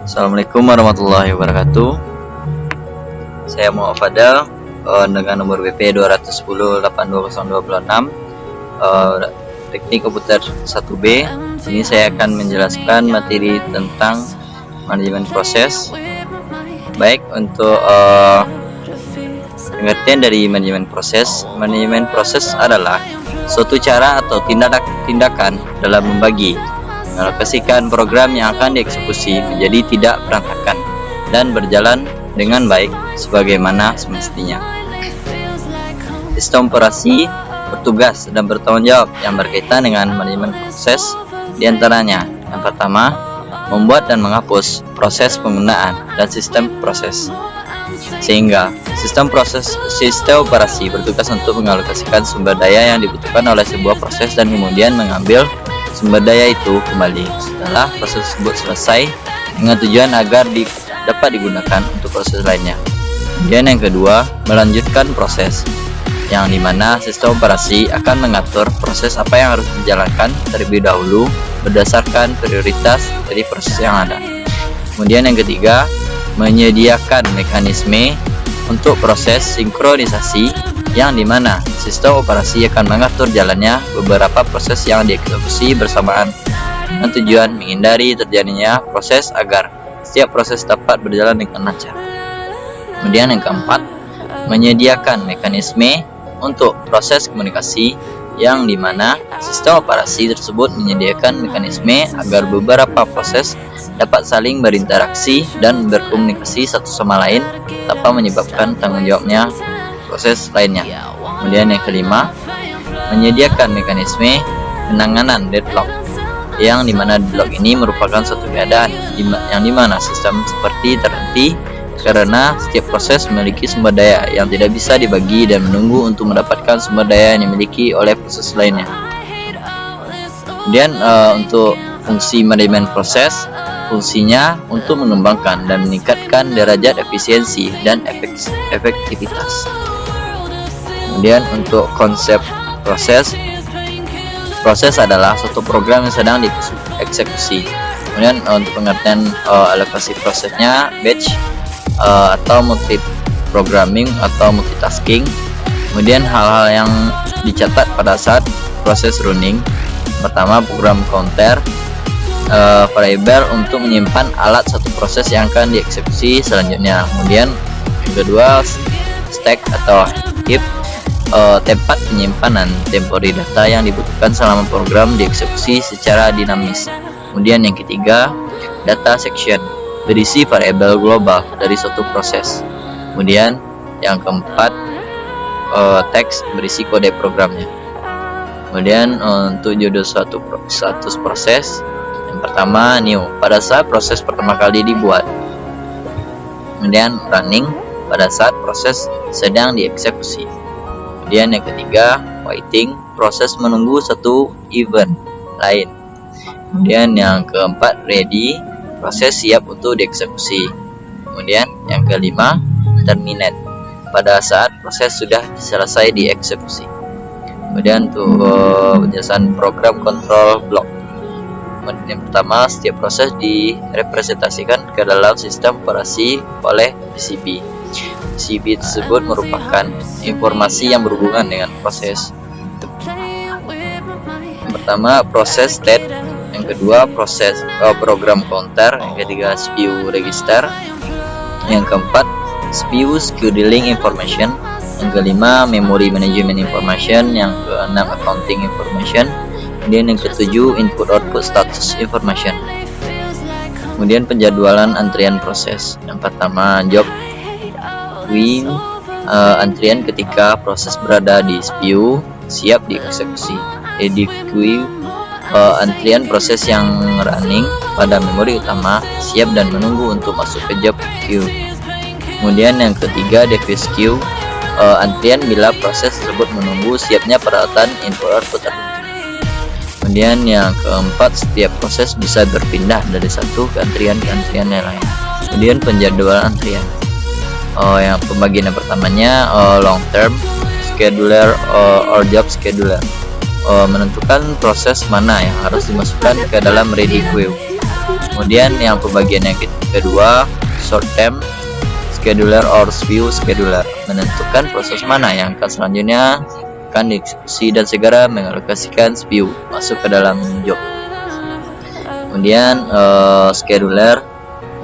Assalamualaikum warahmatullahi wabarakatuh. Saya Muhammad Fadal dengan nomor BP 210-82026, teknik komputer 1B. Ini saya akan menjelaskan materi tentang manajemen proses. Baik, untuk pengertian dari manajemen proses adalah suatu cara atau tindakan dalam membagi, mengalokasikan program yang akan dieksekusi menjadi tidak berantakan dan berjalan dengan baik sebagaimana semestinya. Sistem operasi bertugas dan bertanggung jawab yang berkaitan dengan manajemen proses, diantaranya yang pertama, membuat dan menghapus proses penggunaan dan sistem proses, sehingga sistem operasi bertugas untuk mengalokasikan sumber daya yang dibutuhkan oleh sebuah proses dan kemudian mengambil sumber daya itu kembali setelah proses tersebut selesai dengan tujuan agar dapat digunakan untuk proses lainnya. Kemudian yang kedua, melanjutkan proses, yang dimana sistem operasi akan mengatur proses apa yang harus dijalankan terlebih dahulu berdasarkan prioritas dari proses yang ada. Kemudian yang ketiga, menyediakan mekanisme untuk proses sinkronisasi, yang dimana sistem operasi akan mengatur jalannya beberapa proses yang dieksekusi bersamaan dengan tujuan menghindari terjadinya proses agar setiap proses dapat berjalan dengan lancar. Kemudian yang keempat, menyediakan mekanisme untuk proses komunikasi, yang dimana sistem operasi tersebut menyediakan mekanisme agar beberapa proses dapat saling berinteraksi dan berkomunikasi satu sama lain tanpa menyebabkan tanggung jawabnya proses lainnya. Kemudian yang kelima, menyediakan mekanisme penanganan deadlock, yang dimana deadlock ini merupakan suatu keadaan yang dimana sistem seperti terhenti karena setiap proses memiliki sumber daya yang tidak bisa dibagi dan menunggu untuk mendapatkan sumber daya yang dimiliki oleh proses lainnya. Kemudian untuk fungsi manajemen proses, fungsinya untuk mengembangkan dan meningkatkan derajat efisiensi dan efektivitas. Kemudian untuk konsep proses adalah suatu program yang sedang dieksekusi. Kemudian untuk pengertian alokasi prosesnya, batch atau multi-programming atau multitasking. Kemudian hal-hal yang dicatat pada saat proses running, pertama program counter, variable untuk menyimpan alat satu proses yang akan dieksekusi selanjutnya. Kemudian yang kedua, stack atau heap, tempat penyimpanan temporary data yang dibutuhkan selama program dieksekusi secara dinamis. Kemudian yang ketiga, data section, berisi variabel global dari suatu proses. Kemudian yang keempat, teks, berisi kode programnya. Kemudian untuk judul status proses, yang pertama new, pada saat proses pertama kali dibuat. Kemudian running, pada saat proses sedang dieksekusi. Kemudian yang ketiga, waiting, proses menunggu satu event lain. Kemudian yang keempat, ready, proses siap untuk dieksekusi. Kemudian yang kelima, terminate, pada saat proses sudah selesai dieksekusi. Kemudian untuk penjelasan program control block. Yang pertama, setiap proses direpresentasikan ke dalam sistem operasi oleh PCB. PCB tersebut merupakan informasi yang berhubungan dengan proses. Yang pertama, proses state. Yang kedua, proses program counter. Yang ketiga, CPU register. Yang keempat, CPU scheduling information. Yang kelima, memory management information. Yang keenam, accounting information. Kemudian yang ketujuh, input output status information. Kemudian penjadwalan antrian proses. Yang pertama, job queue, antrian ketika proses berada di CPU siap dieksekusi. Ready queue, antrian proses yang running pada memori utama siap dan menunggu untuk masuk ke job queue. Kemudian yang ketiga, device queue, antrian bila proses tersebut menunggu siapnya peralatan input output tertentu. Kemudian yang keempat, setiap proses bisa berpindah dari satu ke antrian yang lain. Kemudian penjadwalan antrian, yang pembagian yang pertamanya long term scheduler or job scheduler, menentukan proses mana yang harus dimasukkan ke dalam ready queue. Kemudian yang pembagian yang Kedua, short term scheduler or view scheduler, menentukan proses mana yang akan selanjutnya akan dieksekusi dan segera mengalokasikan view masuk ke dalam job. Kemudian scheduler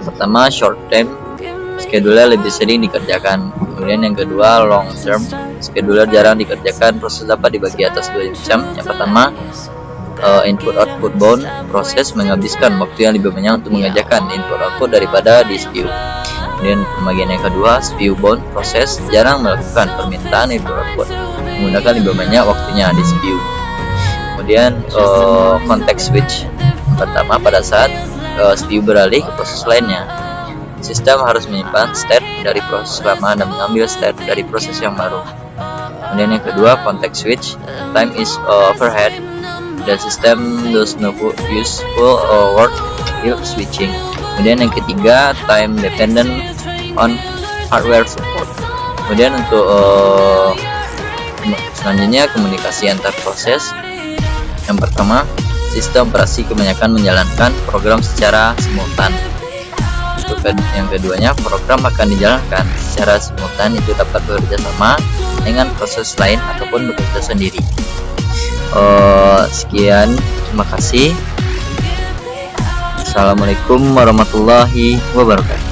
pertama, short term scheduler lebih sering dikerjakan. Kemudian yang kedua, long term scheduler jarang dikerjakan. Proses dapat dibagi atas dua macam. Yang pertama, input output bound, proses menghabiskan waktu yang lebih banyak untuk mengerjakan input output daripada di view. Kemudian pembagian yang kedua, view bound, proses jarang melakukan permintaan input output, menggunakan lebih banyak waktunya di view. Kemudian context switch, pertama pada saat view beralih ke proses lainnya, sistem harus menyimpan state dari proses lama dan mengambil state dari proses yang baru. Kemudian yang kedua, context switch, time is overhead, the system does not useful word while switching. Kemudian yang ketiga, time dependent on hardware support. Kemudian untuk selanjutnya, komunikasi antar proses. Yang pertama, sistem operasi kebanyakan menjalankan program secara simultan. Untuk yang keduanya, program akan dijalankan secara simultan, itu dapat bekerja sama dengan proses lain ataupun bekerja sendiri. Sekian, terima kasih. Assalamualaikum warahmatullahi wabarakatuh.